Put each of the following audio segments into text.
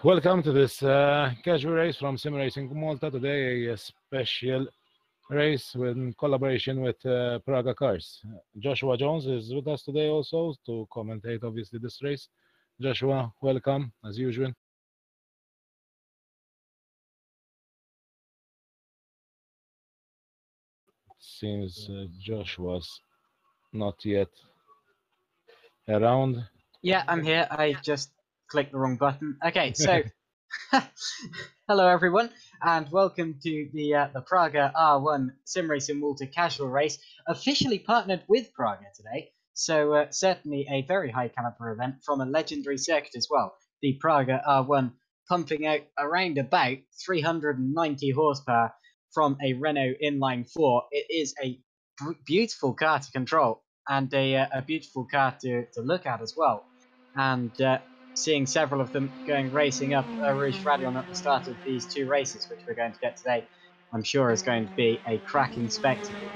Welcome to this casual race from Sim Racing Malta. Today, a special race in collaboration with Praga Cars. Joshua Jones is with us today also to commentate, obviously, this race. Joshua, welcome as usual. Seems Joshua's not yet around. Yeah, I'm here. I just clicked the wrong button. Okay, so hello everyone, and welcome to the Praga R1 Sim Racing Malta Casual Race, officially partnered with Praga today. So certainly a very high caliber event from a legendary circuit as well. The Praga R1 pumping out around about 390 horsepower from a Renault inline 4. It is a beautiful car to control and a beautiful car to look at as well. And seeing several of them going racing up Rouge Radion at the start of these two races, which we're going to get today, I'm sure is going to be a cracking spectacle.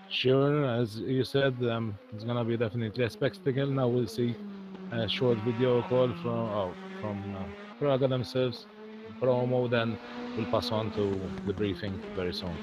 Sure, as you said, it's gonna be definitely a spectacle. Now we'll see a short video call from Praga themselves, promo. Then we'll pass on to the briefing very soon.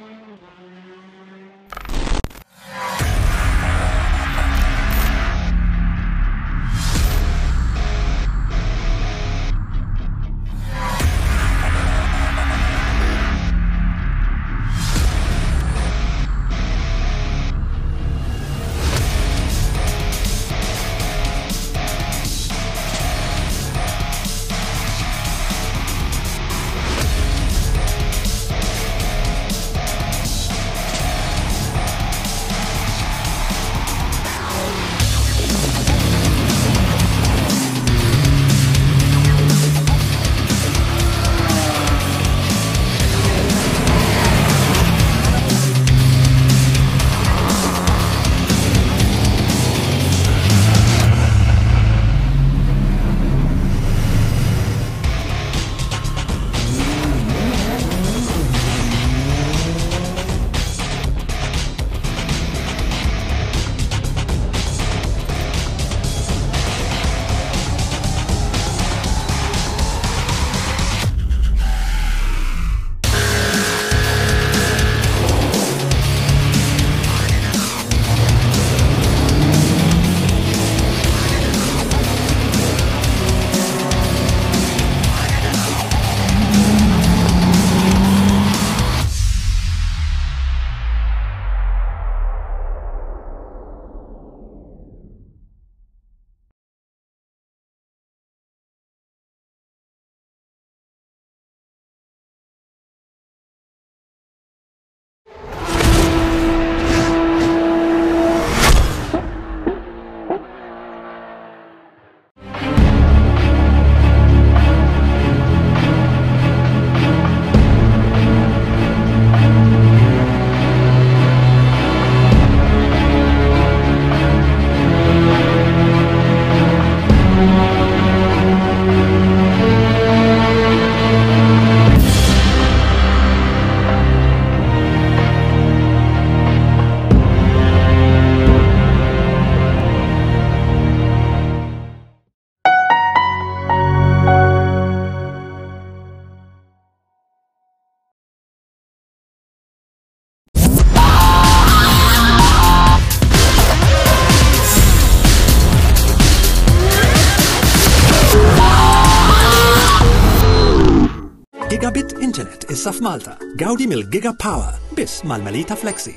Gigabit Internet issa f'Malta. Gawdi mill-Giga Power biss mal-Melita Flexi.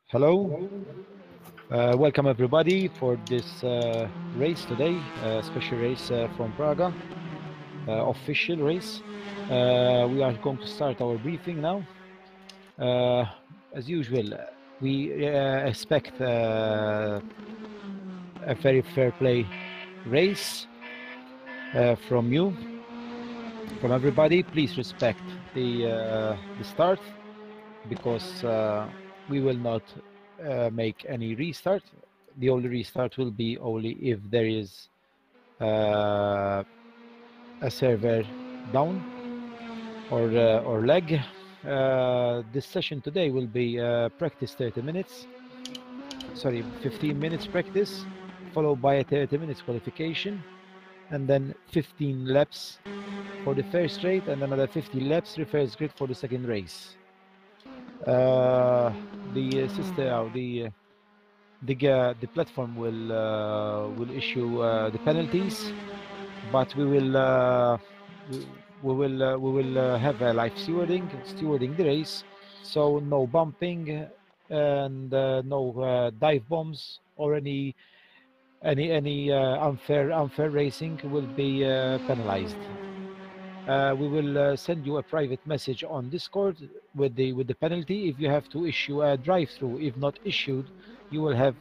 Hello, welcome everybody for this race today, special race from Praga, official race. We are going to start our briefing now. As usual, we expect a very fair play race from you, from everybody. Please respect the start, because we will not make any restart. The only restart will be only if there is a server down or lag. This session today will be practice 30 minutes. Sorry, 15 minutes practice, followed by a 30 minutes qualification, and then 15 laps for the first race, and another 15 laps reverse grid for the second race. The platform will issue the penalties, but we will have a live stewarding the race, so no bumping and no dive bombs or any unfair racing will be penalized. We will send you a private message on Discord with the penalty if you have to issue a drive-through. If not issued, you will have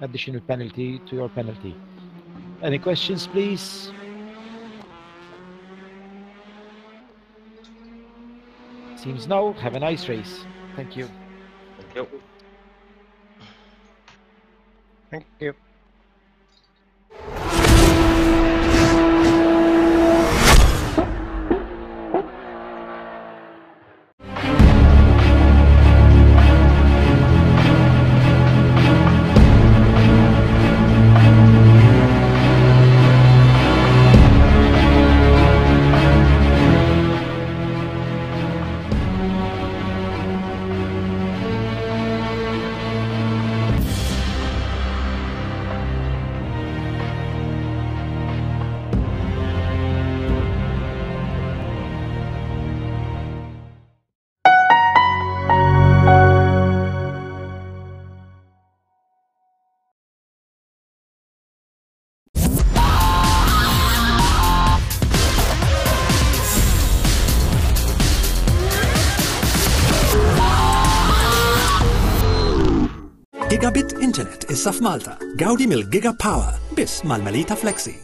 additional penalty to your penalty. Any questions, please? Seems no. Have a nice race. Thank you. Thank you. Thank you. Gigabit Internet issa f'Malta. Gawdi mill-Giga Power biss mal-Malta Flexi.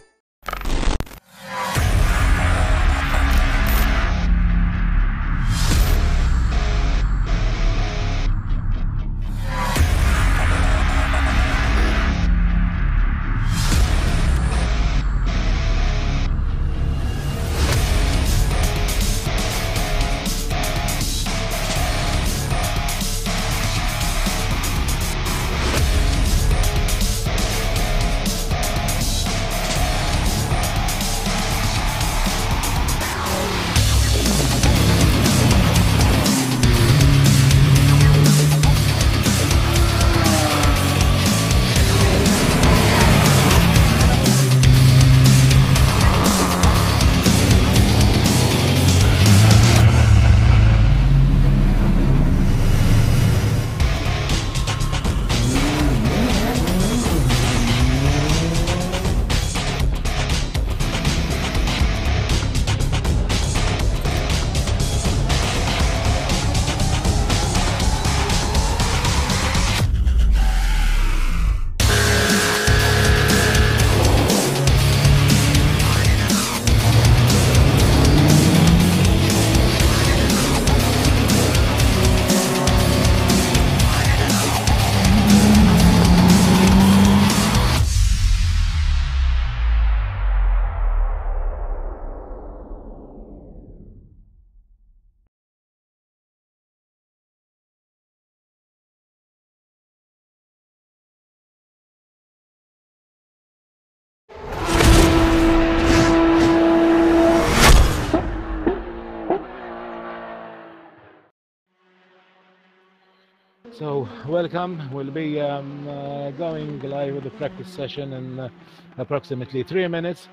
So welcome. We'll be going live with the practice session in approximately 3 minutes.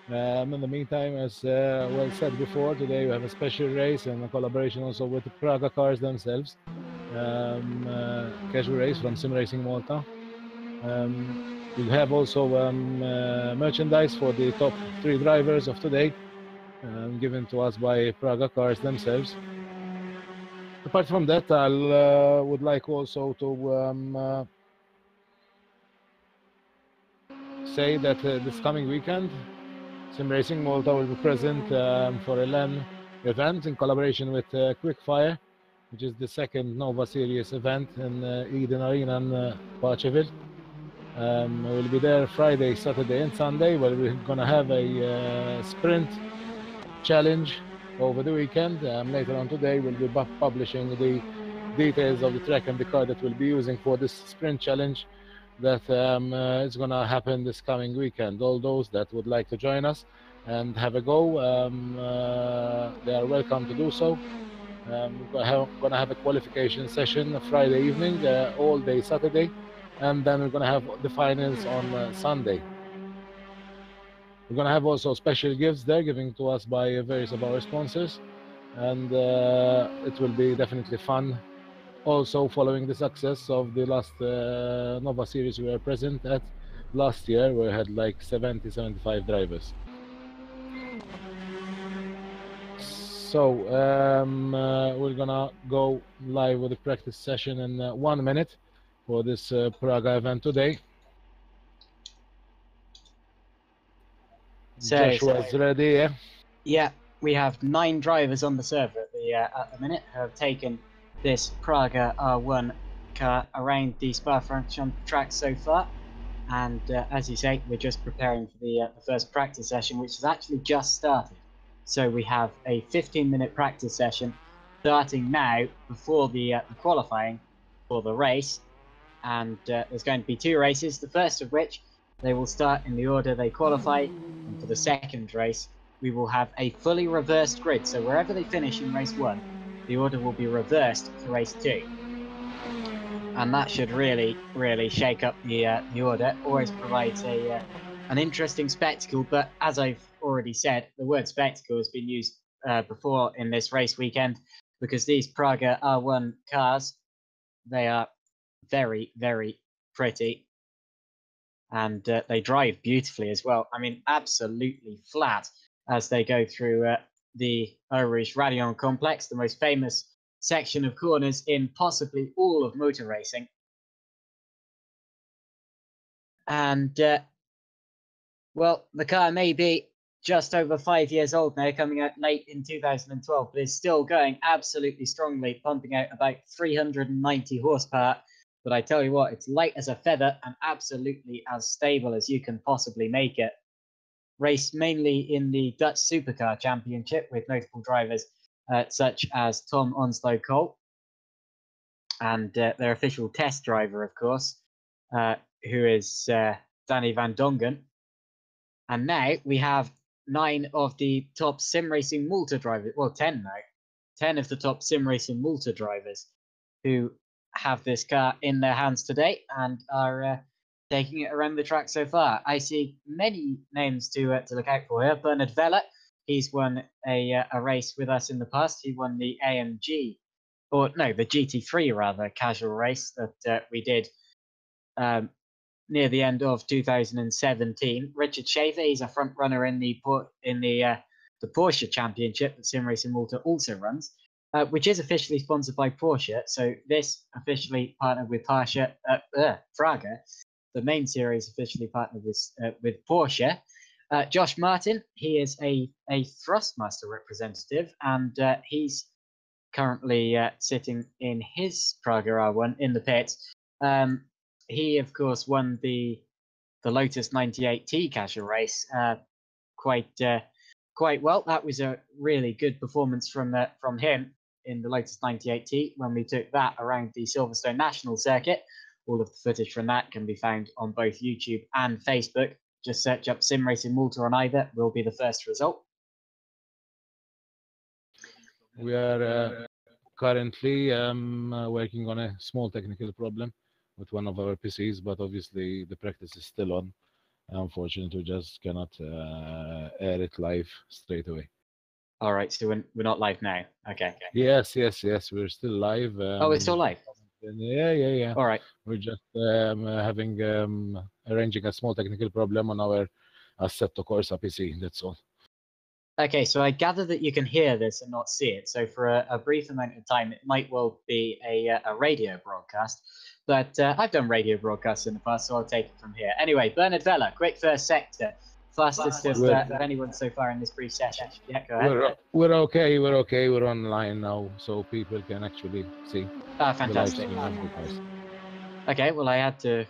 In the meantime, as well said before, today we have a special race and a collaboration also with the Praga cars themselves. casual race from Sim Racing Malta. We'll have also merchandise for the top 3 drivers of today, given to us by Praga Cars themselves. Apart from that, I would like also to say that this coming weekend, Sim Racing Malta will be present for a LAN event in collaboration with Quickfire, which is the second Nova Series event in Eden Arena in Parcheville. We'll be there Friday, Saturday, and Sunday, where we're gonna have a sprint challenge over the weekend. Later on today, we'll be publishing the details of the track and the car that we'll be using for this sprint challenge that is gonna happen this coming weekend. All those that would like to join us and have a go, they are welcome to do so. We're gonna have a qualification session Friday evening, all day Saturday, and then we're gonna have the finals on Sunday. We're gonna have also special gifts there given to us by various of our sponsors, and it will be definitely fun. Also, following the success of the last Nova Series we were present at last year, we had like 75 drivers. So we're gonna go live with the practice session in 1 minute for this Praga event today. So, Joshua's ready, yeah? Yeah, we have 9 drivers on the server at the minute who have taken this Praga R1 car around the Spa-Francorchamps track so far. And as you say, we're just preparing for the first practice session, which has actually just started. So we have a 15-minute practice session starting now before the qualifying for the race. And there's going to be 2 races, the first of which they will start in the order they qualify. And for the second race, we will have a fully reversed grid. So wherever they finish in race 1, the order will be reversed for race 2. And that should really, really shake up the order. Always provides an interesting spectacle. But as I've already said, the word spectacle has been used before in this race weekend, because these Praga R1 cars, they are very, very pretty. And they drive beautifully as well. I mean, absolutely flat as they go through the Eau Rouge Raidillon complex, the most famous section of corners in possibly all of motor racing. And, well, the car may be just over 5 years old now, coming out late in 2012, but is still going absolutely strongly, pumping out about 390 horsepower. But I tell you what, it's light as a feather and absolutely as stable as you can possibly make it. Raced mainly in the Dutch Supercar Championship with notable drivers such as Tom Onslow-Cole and their official test driver, of course, who is Danny van Dongen. And now we have 9 of the top Sim Racing Malta drivers, well, 10 now, 10 of the top Sim Racing Malta drivers who have this car in their hands today and are taking it around the track so far. I see many names to look out for here. Bernard Vella, he's won a race with us in the past. He won the AMG, or no, the GT3 rather, casual race that we did near the end of 2017. Richard Shaver, he's a front runner in the Porsche Championship that Sim Racing Malta also runs, which is officially sponsored by Porsche. So this officially partnered with Praga. The main series officially partnered with Porsche. Josh Martin, he is a Thrustmaster representative, and he's currently sitting in his Praga R1 in the pits. He, of course, won the Lotus 98T casual race quite well. That was a really good performance from him in the Lotus 98T when we took that around the Silverstone National Circuit. All of the footage from that can be found on both YouTube and Facebook. Just search up Sim Racing Malta on either, will be the first result. We are currently working on a small technical problem with one of our PCs, but obviously the practice is still on. Unfortunately, we just cannot air it live straight away. All right, so we're not live now. Okay. Yes, we're still live. Oh, it's still live. Yeah. All right. We're just having arranging a small technical problem on our Assetto Corsa PC. That's all. Okay, so I gather that you can hear this and not see it. So for a brief amount of time, it might well be a radio broadcast. But I've done radio broadcasts in the past, so I'll take it from here. Anyway, Bernard Vella, quick first sector. Fastest of anyone so far in this brief session. Yeah, go ahead. We're okay. We're online now, so people can actually see. Fantastic. The live stream of the cars. Okay, well, I had to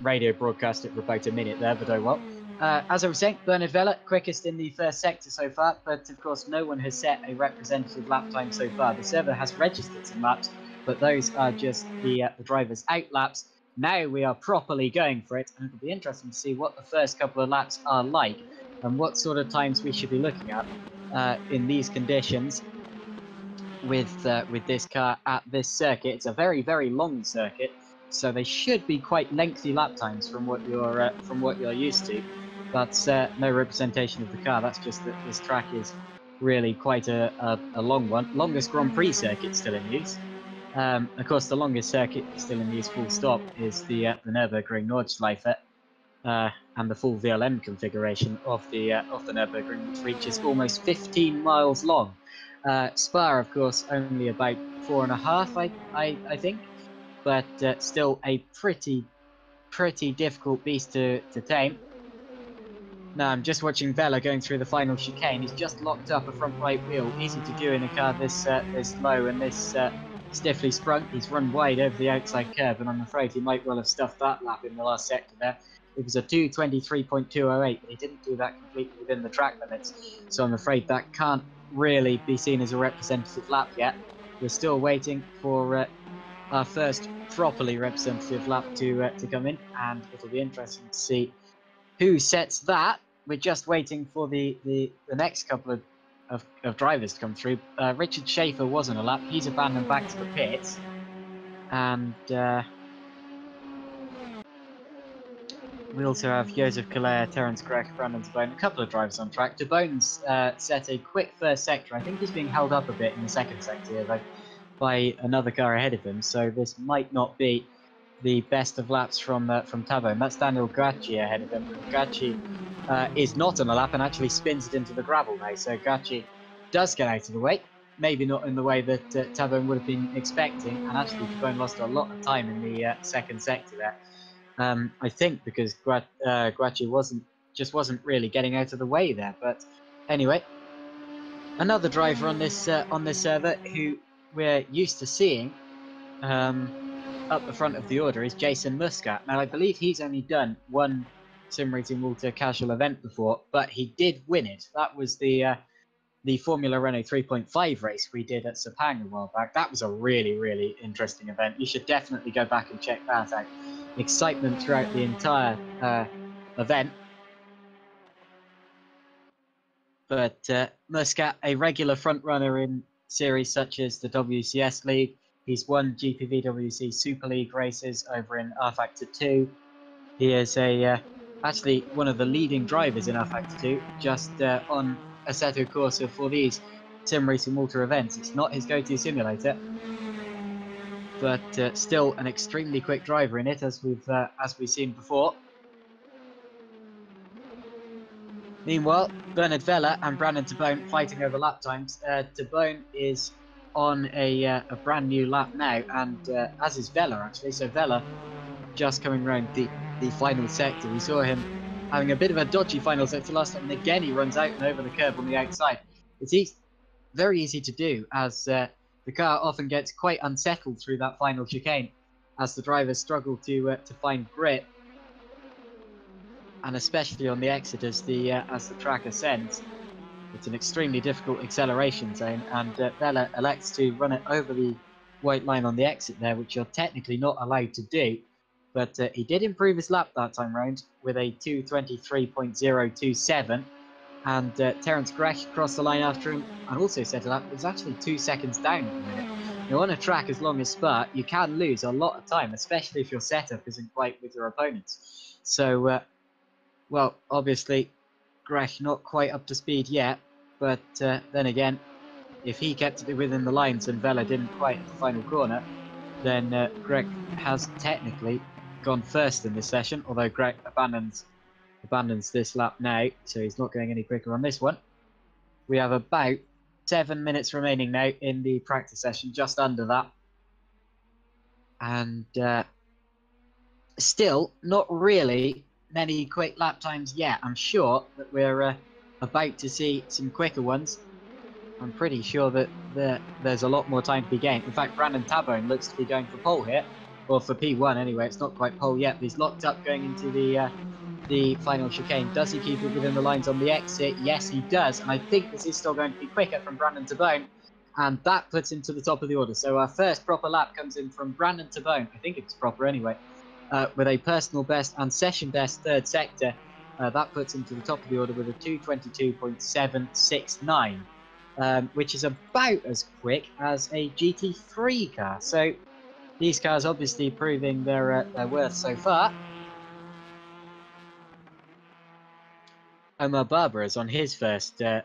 radio broadcast it for about a minute there, but oh well. As I was saying, Bernard Vella, quickest in the first sector so far, but of course no one has set a representative lap time so far. The server has registered some laps, but those are just the drivers' out laps. Now we are properly going for it, and it'll be interesting to see what the first couple of laps are like, and what sort of times we should be looking at in these conditions with this car at this circuit. It's a very, very long circuit, so they should be quite lengthy lap times from what you're used to. That's no representation of the car. That's just that this track is really quite a long one. Longest Grand Prix circuit still in use. Of course, the longest circuit still in use, full stop, is the Nürburgring Nordschleife, and the full VLM configuration of the Nürburgring, which reaches almost 15 miles long. Spa, of course, only about 4.5, I think, but still a pretty difficult beast to tame. Now I'm just watching Vella going through the final chicane. He's just locked up a front right wheel. Easy to do in a car this low and this stiffly sprung. He's run wide over the outside curve, and I'm afraid he might well have stuffed that lap in the last sector there. It was a 2:23.208, but he didn't do that completely within the track limits. So I'm afraid that can't really be seen as a representative lap yet. We're still waiting for our first properly representative lap to come in, and it'll be interesting to see who sets that. We're just waiting for the next couple of drivers to come through. Richard Schaefer was on a lap. He's abandoned back to the pits. And we also have Joseph Calais, Terence Grech, Brandon DeBone, a couple of drivers on track. DeBone's set a quick first sector. I think he's being held up a bit in the second sector here, by another car ahead of him. So this might not be the best of laps from Tabone. That's Daniel Gracci ahead of him. Gracci is not on a lap and actually spins it into the gravel now. So Gracci does get out of the way. Maybe not in the way that Tabone would have been expecting. And actually, Tabone lost a lot of time in the second sector there. I think because Gracci wasn't really getting out of the way there. But anyway, another driver on this server who we're used to seeing up the front of the order is Jason Muscat. Now, I believe he's only done one Sim Racing Malta casual event before, but he did win it. That was the Formula Renault 3.5 race we did at Sepang a while back. That was a really, really interesting event. You should definitely go back and check that out. Excitement throughout the entire event. But Muscat, a regular front runner in series such as the WCS League. He's won GPVWC Super League races over in R-Factor 2. He is actually one of the leading drivers in R-Factor 2, just on Assetto Corsa for these Sim Racing Malta events. It's not his go-to simulator, but still an extremely quick driver in it, as we've seen before. Meanwhile, Bernard Vella and Brandon DeBone fighting over lap times. DeBone is on a brand new lap now, and as is Vella actually. So Vella just coming around the final sector. We saw him having a bit of a dodgy final sector last time, and again he runs out and over the curb on the outside. It's very easy to do, as the car often gets quite unsettled through that final chicane as the drivers struggle to find grip, and especially on the exit as the track ascends. It's an extremely difficult acceleration zone, and Vella elects to run it over the white line on the exit there, which you're technically not allowed to do. But he did improve his lap that time round with a 2:23.027, and Terence Grech crossed the line after him and also set it up. It was actually 2 seconds down at the minute. Now, on a track as long as Spa, you can lose a lot of time, especially if your setup isn't quite with your opponents. So, well, obviously, Grech not quite up to speed yet. But then again, if he kept it within the lines and Vela didn't quite at the final corner, then Greg has technically gone first in this session, although Greg abandons this lap now, so he's not going any quicker on this one. We have about 7 minutes remaining now in the practice session, just under that. And still not really many quick lap times yet. I'm sure that we're about to see some quicker ones. I'm pretty sure that there's a lot more time to be gained. In fact, Brandon Tabone looks to be going for pole here, or for P1 anyway. It's not quite pole yet, but he's locked up going into the final chicane. Does he keep it within the lines on the exit? Yes, he does. And I think this is still going to be quicker from Brandon Tabone, and that puts him to the top of the order. So our first proper lap comes in from Brandon Tabone. I think it's proper anyway, with a personal best and session best third sector. That puts him to the top of the order with a 2:22.769. Which is about as quick as a GT3 car. So these cars obviously proving their worth so far. Omar Barber is on his first lap.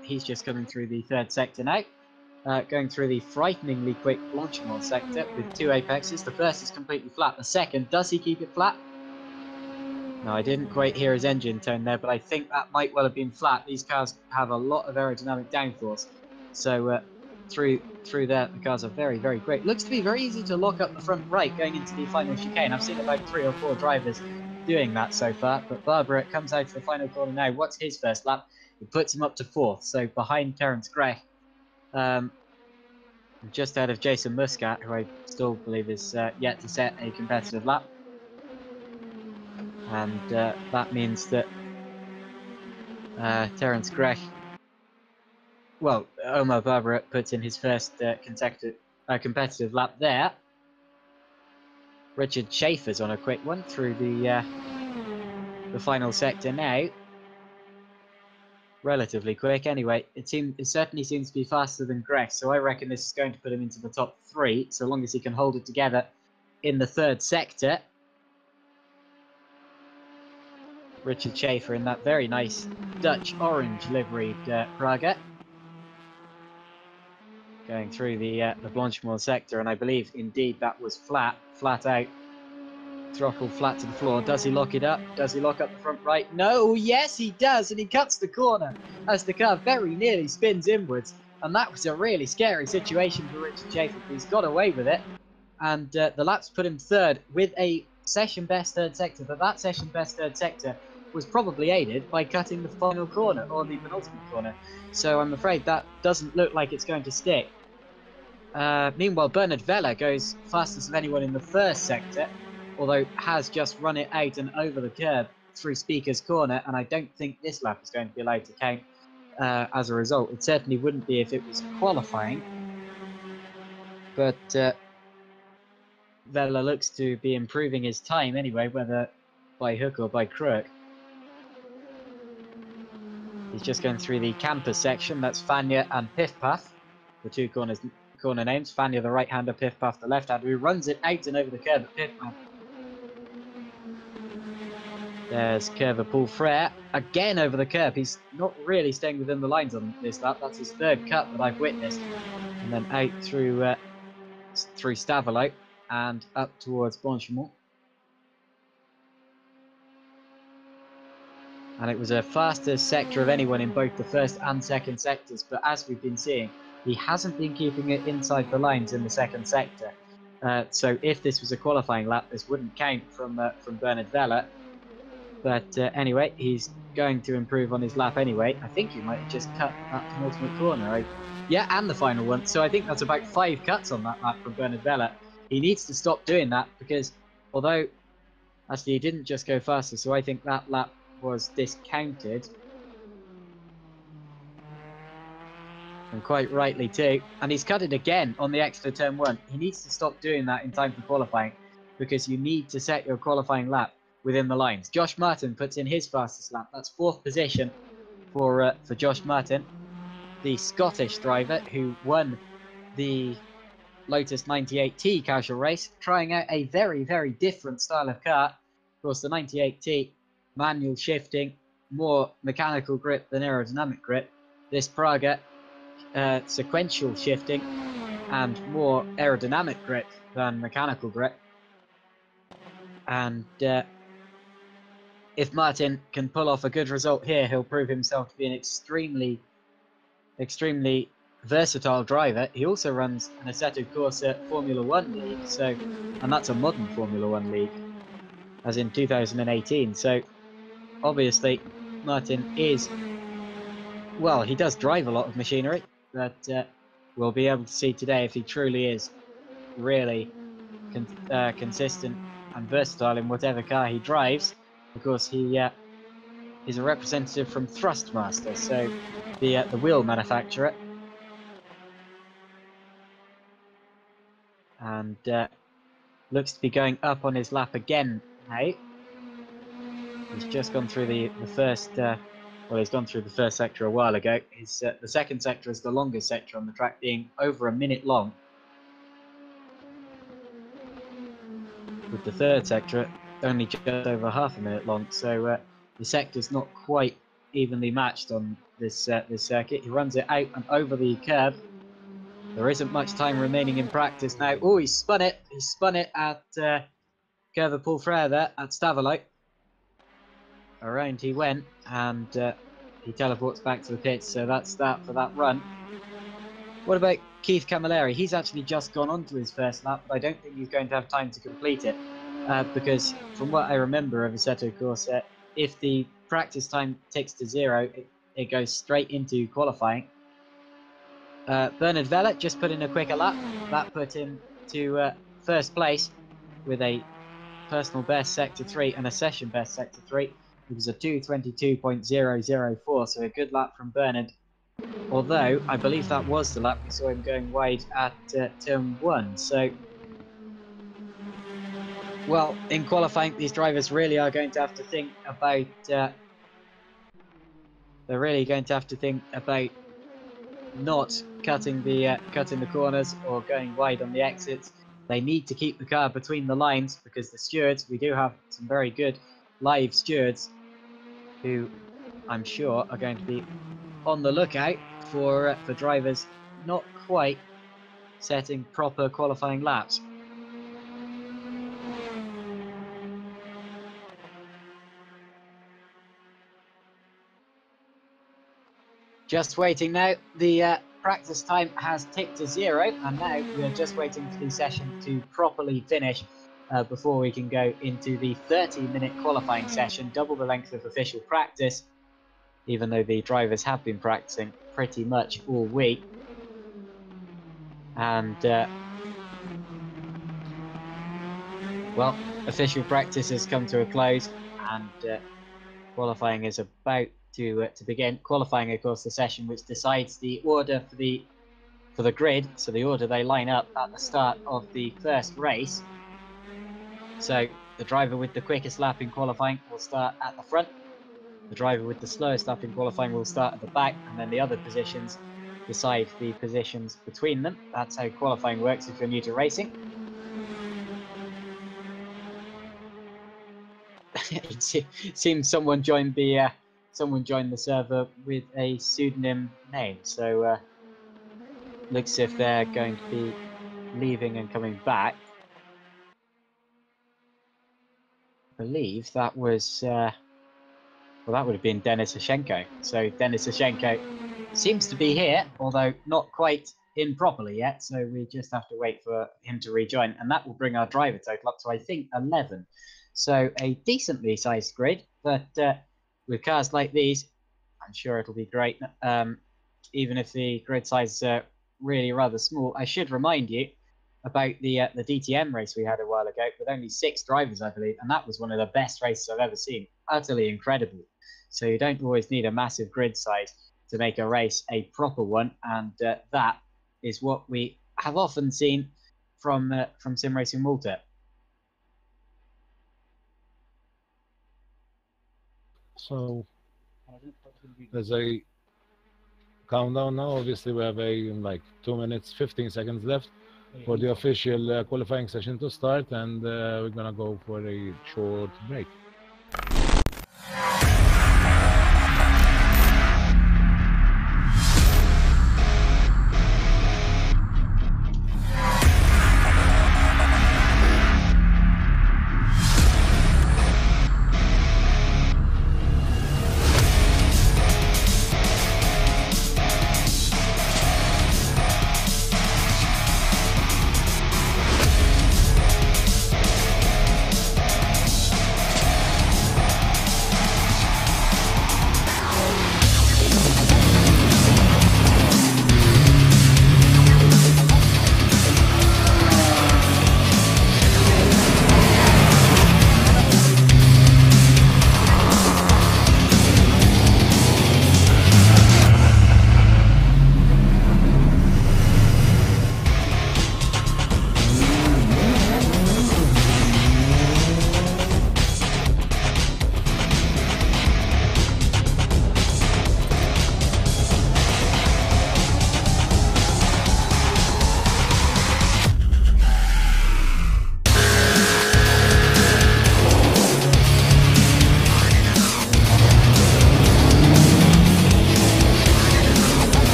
He's just coming through the third sector now, going through the frighteningly quick Blanchimont sector with 2 apexes. The first is completely flat. The second, does he keep it flat? No, I didn't quite hear his engine tone there, but I think that might well have been flat. These cars have a lot of aerodynamic downforce, so through there, the cars are very, very quick. Looks to be very easy to lock up the front right going into the final chicane. I've seen about 3 or 4 drivers doing that so far, but Barbara comes out to the final corner now. What's his first lap? It puts him up to 4th, so behind Terence Gray. Just ahead of Jason Muscat, who I still believe is yet to set a competitive lap. And that means that Terence Grech, well, Omar Barbara puts in his first competitive lap there. Richard Schaefer's on a quick one through the final sector now. Relatively quick anyway. It certainly seems to be faster than Grech, so I reckon this is going to put him into the top 3, so long as he can hold it together in the third sector. Richard Schaefer in that very nice Dutch orange liveried Praga, going through the Blanchimont sector, and I believe indeed that was flat out, throttle flat to the floor. Does he lock it up? Does he lock up the front right? No, yes he does, and he cuts the corner as the car very nearly spins inwards, and that was a really scary situation for Richard Schaefer, but he's got away with it, and the laps put him 3rd with a session best third sector, but that session best third sector was probably aided by cutting the final corner, or the penultimate corner. So I'm afraid that doesn't look like it's going to stick. Meanwhile, Bernard Vella goes fastest of anyone in the first sector, although has just run it out and over the curb through Speaker's Corner, and I don't think this lap is going to be allowed to count as a result. It certainly wouldn't be if it was qualifying. But Vella looks to be improving his time anyway, whether by hook or by crook. He's just going through the campus section. That's Fania and Piff Puff, the 2 corner names. Fania the right-hander, Piff Puff the left-hander, who runs it out and over the curb at Piff Puff. There's Curver Paul Frere, again over the curb. He's not really staying within the lines on this lap. That's his 3rd cut that I've witnessed. And then out through Stavelot and up towards Blanchimont. And it was a fastest sector of anyone in both the first and second sectors, but as we've been seeing, he hasn't been keeping it inside the lines in the second sector. So if this was a qualifying lap, this wouldn't count from Bernard Vella. But anyway, he's going to improve on his lap anyway. I think he might have just cut that penultimate corner. Yeah, and the final one. So I think that's about 5 cuts on that lap from Bernard Vella. He needs to stop doing that, because although actually he didn't just go faster, so I think that lap was discounted, and quite rightly too, and he's cut it again on the extra turn 1. He needs to stop doing that in time for qualifying, because you need to set your qualifying lap within the lines. Josh Martin puts in his fastest lap. That's 4th position for Josh Martin, the Scottish driver who won the Lotus 98T casual race, trying out a very, very different style of car. Of course, the 98T, manual shifting, more mechanical grip than aerodynamic grip. This Praga, sequential shifting and more aerodynamic grip than mechanical grip. And if Martin can pull off a good result here, he'll prove himself to be an extremely versatile driver. He also runs an Assetto Corsa Formula 1 league, and that's a modern Formula 1 league, as in 2018. So obviously Martin is, well, he does drive a lot of machinery, but we'll be able to see today if he truly is really consistent and versatile in whatever car he drives. Of course, he is a representative from Thrustmaster, so the wheel manufacturer, and looks to be going up on his lap again now. He's just gone through the first. Well, he's gone through the first sector a while ago. The second sector is the longest sector on the track, being over a minute long, with the third sector only just over half a minute long. So the sector's not quite evenly matched on this circuit. He runs it out and over the curb. There isn't much time remaining in practice now. Oh, he spun it. He spun it at Curve of Paul Frere there at Stavelot. Around he went, and he teleports back to the pits. So that's that for that run. What about Keith Camilleri? He's actually just gone on to his first lap, but I don't think he's going to have time to complete it. Because from what I remember of Assetto Corsa, if the practice time ticks to 0, it goes straight into qualifying. Bernard Veller just put in a quicker lap. That put him to first place with a personal best Sector 3 and a session best Sector 3. It was a 2:22.004, so a good lap from Bernard. Although, I believe that was the lap we saw him going wide at Turn 1. So, well, in qualifying, these drivers really are going to have to think about... they're really going to have to think about not cutting the corners or going wide on the exits. They need to keep the car between the lines, because the stewards, we do have some very good live stewards who I'm sure are going to be on the lookout for drivers not quite setting proper qualifying laps. Just waiting now. The practice time has ticked to 0, and now we are just waiting for the session to properly finish before we can go into the 30-minute qualifying session, double the length of official practice, even though the drivers have been practicing pretty much all week. And, well, official practice has come to a close, and qualifying is about to begin. Qualifying, of course, the session which decides the order for the grid, so the order they line up at the start of the first race. So the driver with the quickest lap in qualifying will start at the front. The driver with the slowest lap in qualifying will start at the back, and then the other positions decide the positions between them. That's how qualifying works if you're new to racing. It seems someone joined the server with a pseudonym name, so looks as if they're going to be leaving and coming back. I believe that was well, that would have been Denis Hashenko. So Denis Hashenko seems to be here, although not quite in properly yet, so we just have to wait for him to rejoin, and that will bring our driver total up to, I think, 11. So a decently sized grid, but with cars like these, I'm sure it'll be great. Even if the grid size is really rather small. I should remind you about the DTM race we had a while ago with only 6 drivers, I believe, and that was one of the best races I've ever seen. Utterly incredible. So you don't always need a massive grid size to make a race a proper one, and that is what we have often seen from Sim Racing Malta. So there's a countdown now. Obviously, we have like 2 minutes, 15 seconds left for the official qualifying session to start, and we're gonna go for a short break.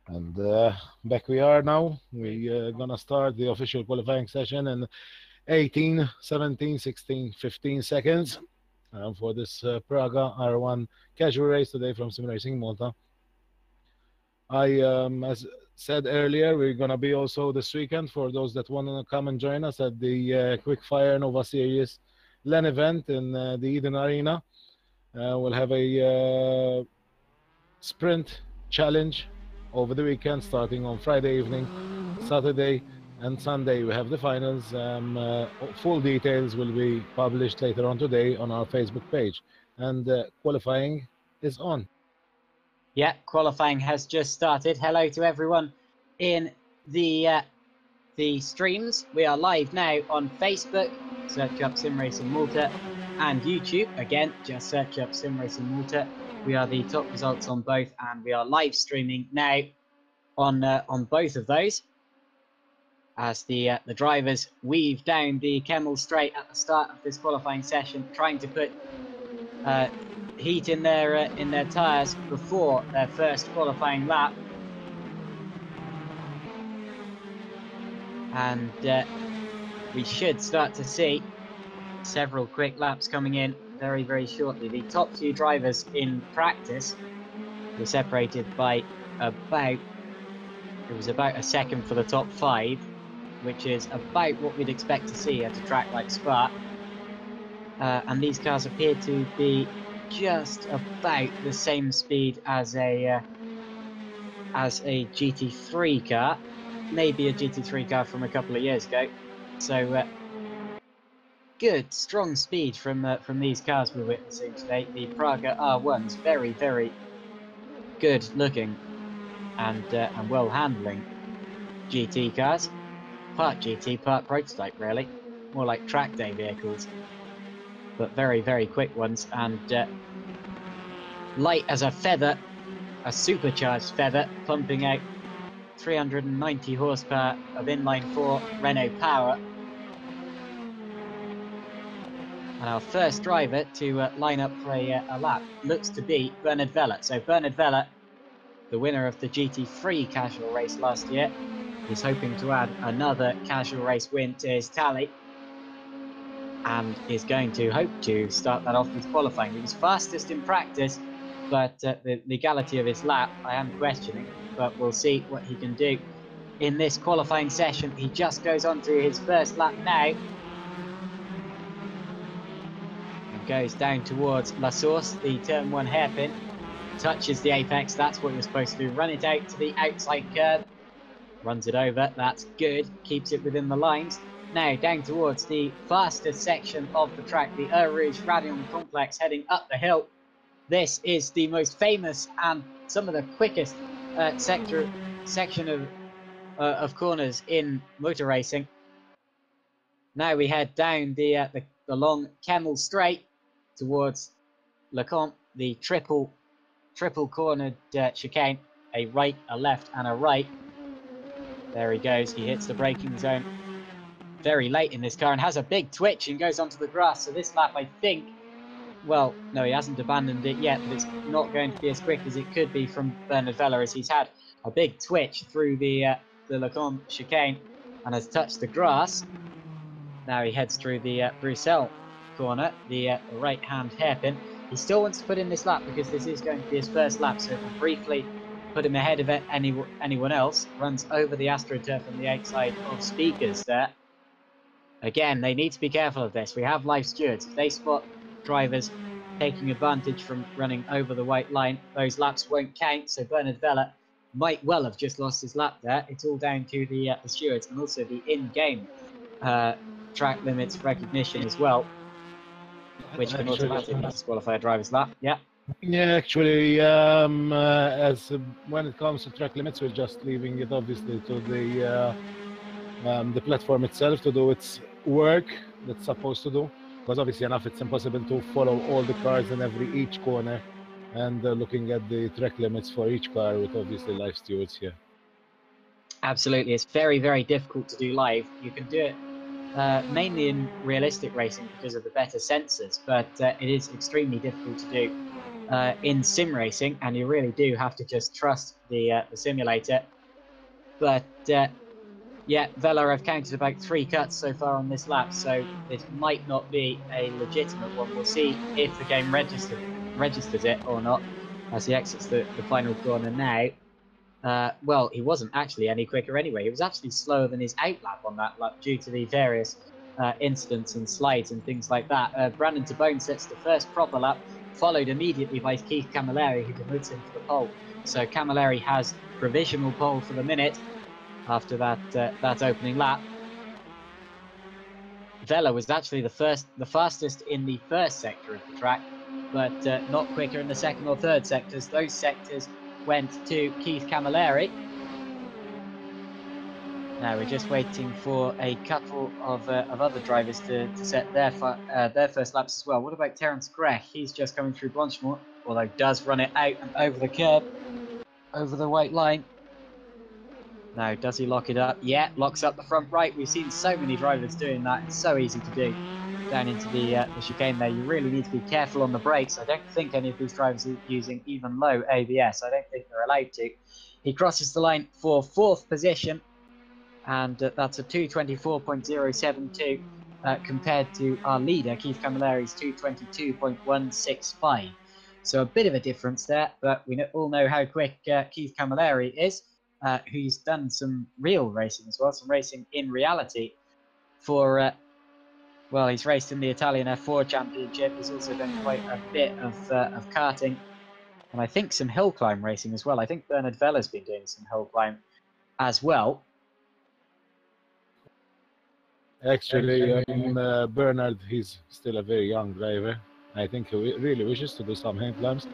And back we are now. We're gonna start the official qualifying session in 18, 17, 16, 15 seconds for this Praga R1 casual race today from Sim Racing Malta. As said earlier, we're gonna be also this weekend for those that want to come and join us at the Quickfire Nova Series LAN event in the Eden Arena. We'll have a sprint challenge over the weekend, starting on Friday evening, Saturday, and Sunday. We have the finals. Full details will be published later on today on our Facebook page. And qualifying is on. Yeah, qualifying has just started. Hello to everyone in the streams. We are live now on Facebook. Search up Sim Racing Malta, and YouTube. Again, just search up Sim Racing Malta. We are the top results on both, and we are live streaming now on both of those. As the drivers weave down the Kemmel Straight at the start of this qualifying session, trying to put heat in their tyres before their first qualifying lap. And we should start to see several quick laps coming in very, very shortly. The top few drivers in practice were separated by about a second for the top 5, which is about what we'd expect to see at a track like Spa. And these cars appear to be just about the same speed as a GT3 car, maybe a GT3 car from a couple of years ago. So good, strong speed from these cars we're witnessing today. The Praga R1s, very, very good looking and well handling GT cars. Part GT, part prototype, really. More like track day vehicles, but very, very quick ones, and light as a feather, a supercharged feather, pumping out 390 horsepower of inline 4 Renault power. And our first driver to line up for a lap looks to be Bernard Vella. So Bernard Vella, the winner of the GT3 casual race last year, is hoping to add another casual race win to his tally, and is going to hope to start that off with qualifying. He was fastest in practice, but the legality of his lap I am questioning, but we'll see what he can do in this qualifying session. He just goes on to his first lap now and goes down towards La Source, the turn 1 hairpin, touches the apex. That's what you're supposed to do. Run it out to the outside curb, runs it over. That's good, keeps it within the lines. Now down towards the fastest section of the track, the Rouge Radion Complex, heading up the hill. This is the most famous and some of the quickest section of corners in motor racing. Now we head down the long Kemmel Straight towards Lecomte, the triple cornered chicane, a right, a left, and a right. There he goes. He hits the braking zone very late in this car and has a big twitch and goes onto the grass. So this lap, I think, well, no, he hasn't abandoned it yet, but it's not going to be as quick as it could be from Bernard Vella, as he's had a big twitch through the Lecomte chicane and has touched the grass. Now he heads through the Bruxelles corner, the right-hand hairpin. He still wants to put in this lap because this is going to be his first lap, so it will briefly put him ahead of anyone else. Runs over the AstroTurf on the outside of speakers there. Again, they need to be careful of this. We have live stewards. If they spot drivers taking advantage from running over the white line, those laps won't count. So Bernard Vella might well have just lost his lap there. It's all down to the stewards and also the in-game track limits recognition as well, which can automatically disqualify a driver's lap. Yeah. Yeah, actually, as when it comes to track limits, we're just leaving it obviously to the platform itself to do its work that's supposed to do. Because obviously enough, it's impossible to follow all the cars in each corner, and looking at the track limits for each car with obviously live stewards here. Absolutely, it's very, very difficult to do live. You can do it mainly in realistic racing because of the better sensors, but it is extremely difficult to do in sim racing, and you really do have to just trust the simulator. But yeah, Vela have counted about 3 cuts so far on this lap, so this might not be a legitimate one. We'll see if the game registers it or not as he exits the final corner now. Well, he wasn't actually any quicker anyway. He was actually slower than his out lap on that lap due to the various incidents and slides and things like that. Brandon Tabone sets the first proper lap, followed immediately by Keith Camilleri, who demotes him for the pole. So Camilleri has provisional pole for the minute after that opening lap. Vela was actually the fastest in the first sector of the track, but not quicker in the second or third sectors. Those sectors went to Keith Camilleri. Now we're just waiting for a couple of other drivers to set their first laps as well. What about Terence Grech? He's just coming through Blanchemont, although does run it out and over the curb, over the white line. Now, does he lock it up? Yeah, locks up the front right. We've seen so many drivers doing that. It's so easy to do down into the chicane there. You really need to be careful on the brakes. I don't think any of these drivers are using even low ABS. I don't think they're allowed to. He crosses the line for 4th position, and that's a 2:24.072 compared to our leader, Keith Camilleri's 2:22.165. So a bit of a difference there, but we all know how quick Keith Camilleri is. Who's done some real racing as well, some racing in reality for, well, he's raced in the Italian F4 Championship. He's also done quite a bit of karting, and I think some hill climb racing as well. I think Bernard Vella's been doing some hill climb as well. Actually, Bernard, he's still a very young driver. I think he really wishes to do some hill climbs,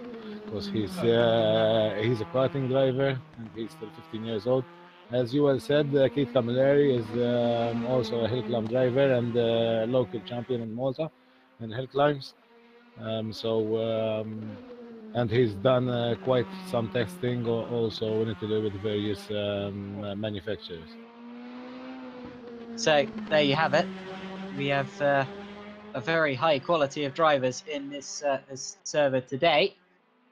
because he's a karting driver and he's still 15 years old. As you well said, Keith Camilleri is also a hill climb driver and local champion in Malta in hill climbs. And he's done quite some testing also in Italy with various manufacturers. So there you have it. We have a very high quality of drivers in this server today.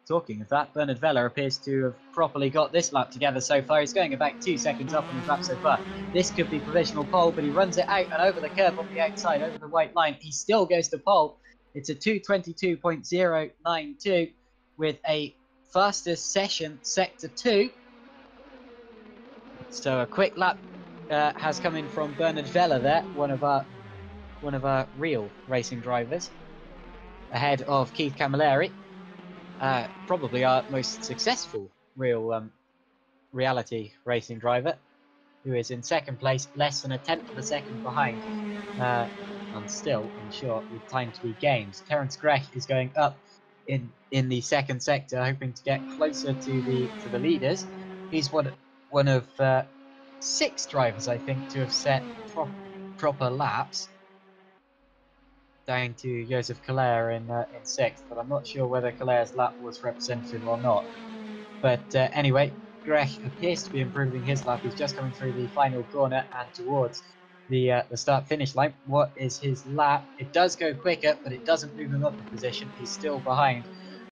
Talking of that, Bernard Vella appears to have properly got this lap together so far. He's going about 2 seconds up on his lap so far. This could be provisional pole, but he runs it out and over the curb on the outside, over the white line. He still goes to pole. It's a 2:22.092 with a fastest session sector 2. So a quick lap has come in from Bernard Vella there, one of our real racing drivers, ahead of Keith Camilleri. Probably our most successful real reality racing driver, who is in second place, less than 1/10 of a second behind, and still in short with time to be gained. Terence Grech is going up in the second sector, hoping to get closer to the leaders. He's one of 6 drivers, I think, to have set proper laps, down to Joseph Calais in 6th, but I'm not sure whether Calais' lap was representative or not. But anyway, Grech appears to be improving his lap. He's just coming through the final corner and towards the start-finish line. What is his lap? It does go quicker, but it doesn't move him up a position. He's still behind